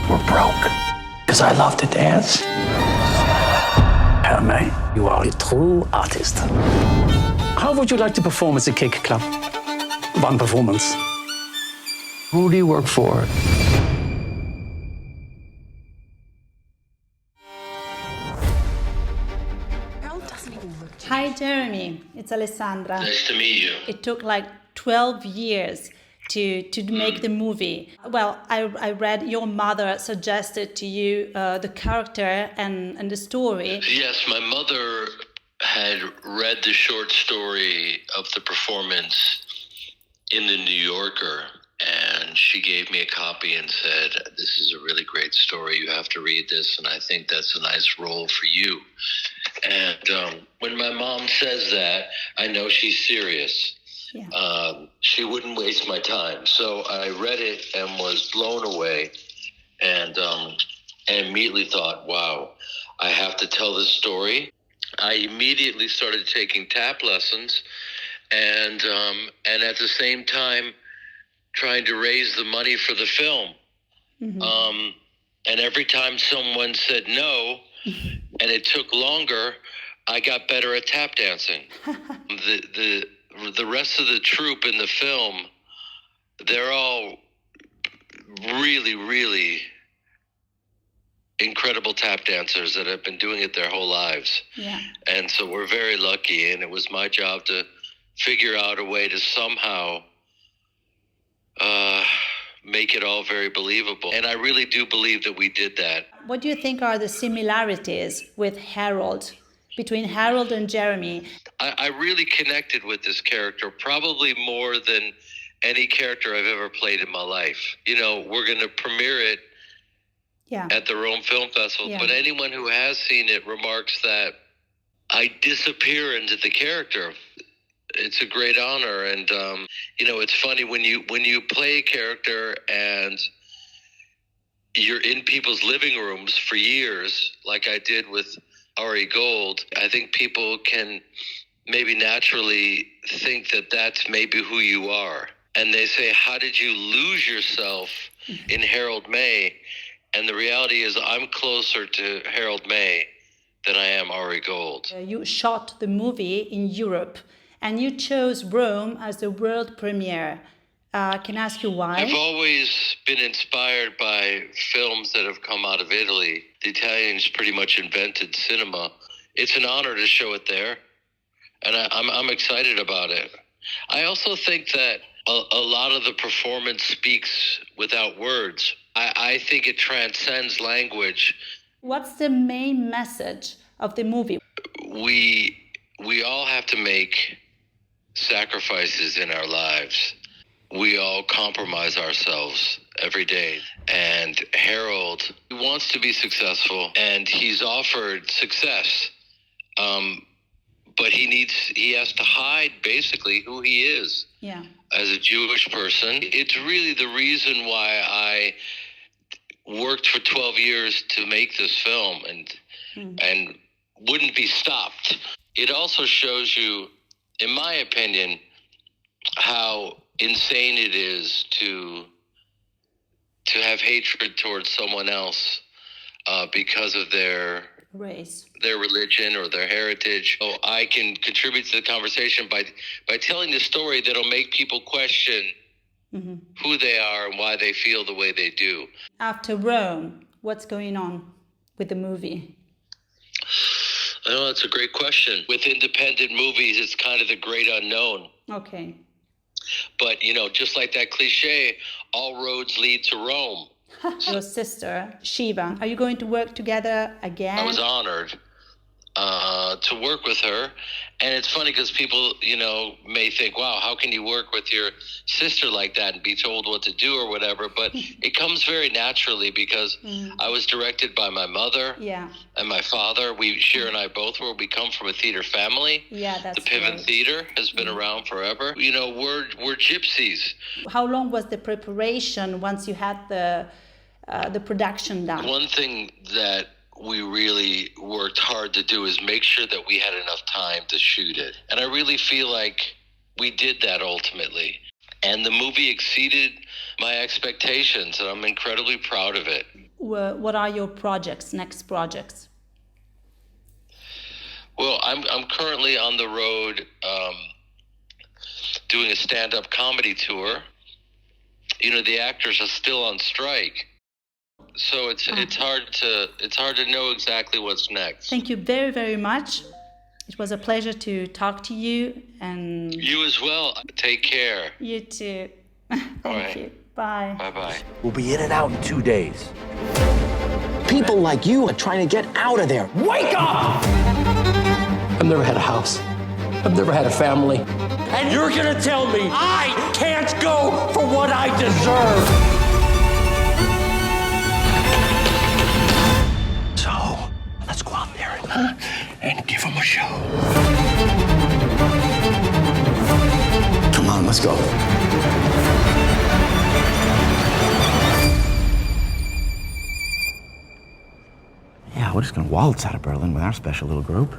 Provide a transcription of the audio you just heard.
We're broke. Because I love to dance. Hermé, you are a true artist. How would you like to perform at the Kick Club? One performance. Who do you work for? Hi, Jeremy. It's Alessandra. Nice to meet you. It took like 12 years to make the movie. Well, I read your mother suggested to you the character and the story. Yes, my mother had read the short story of the performance in the New Yorker, and she gave me a copy and said, "This is a really great story. You have to read this, and I think that's a nice role for you." And when my mom says that, I know she's serious. Yeah. She wouldn't waste my time. So I read it and was blown away, and immediately thought, wow, I have to tell this story. I immediately started taking tap lessons, and at the same time trying to raise the money for the film. Mm-hmm. And every time someone said no, and it took longer, I got better at tap dancing. The rest of the troupe in the film, they're all really, really incredible tap dancers that have been doing it their whole lives. Yeah. And so we're very lucky, and it was my job to figure out a way to somehow make it all very believable. And I really do believe that we did that. What do you think are the similarities with Harold, between Harold and Jeremy? I really connected with this character, probably more than any character I've ever played in my life. You know, we're going to premiere it at the Rome Film Festival, but anyone who has seen it remarks that I disappear into the character. It's a great honor, and you know, it's funny when you play a character and you're in people's living rooms for years, like I did with Ari Gold. I think people can maybe naturally think that that's maybe who you are, and they say, "How did you lose yourself in Harold May?" And the reality is, I'm closer to Harold May than I am Ari Gold. You shot the movie in Europe, and you chose Rome as the world premiere. Can I ask you why? I've always been inspired by films that have come out of Italy. The Italians pretty much invented cinema. It's an honor to show it there, and I'm excited about it. I also think that a lot of the performance speaks without words. I think it transcends language. What's the main message of the movie? We all have to make sacrifices in our lives. We all compromise ourselves every day. And Harold, he wants to be successful, and he's offered success. But he has to hide basically who he is as a Jewish person. It's really the reason why I worked for 12 years to make this film and wouldn't be stopped. It also shows you, in my opinion, how insane it is to have hatred towards someone else because of their race, their religion, or their heritage. So I can contribute to the conversation by telling the story that'll make people question who they are and why they feel the way they do. After Rome, what's going on with the movie? Oh, that's a great question. With independent movies, it's kind of the great unknown. Okay. But, you know, just like that cliche, all roads lead to Rome. Your sister, Shiva, are you going to work together again? I was honored to work with her. And it's funny because people, you know, may think, wow, how can you work with your sister like that and be told what to do or whatever? But it comes very naturally because I was directed by my mother and my father. Cher and I both were. We come from a theater family. Yeah, that's the PIVEN great. Theater has been around forever. You know, we're gypsies. How long was the preparation once you had the production done? One thing that we really worked hard to do is make sure that we had enough time to shoot it. And I really feel like we did that ultimately. And the movie exceeded my expectations, and I'm incredibly proud of it. What are your projects, next projects? Well, I'm currently on the road doing a stand-up comedy tour. You know, the actors are still on strike, so it's hard to know exactly what's next. Thank you very, very much. It was a pleasure to talk to you, and you as well. Take care. You too. Thank you. Bye. Bye-bye. We'll be in and out in 2 days. People like you are trying to get out of there. Wake up! I've never had a house. I've never had a family. And you're gonna tell me I can't go for what I deserve! So, let's go out there and give them a show. Come on, let's go. Yeah, we're just gonna waltz out of Berlin with our special little group.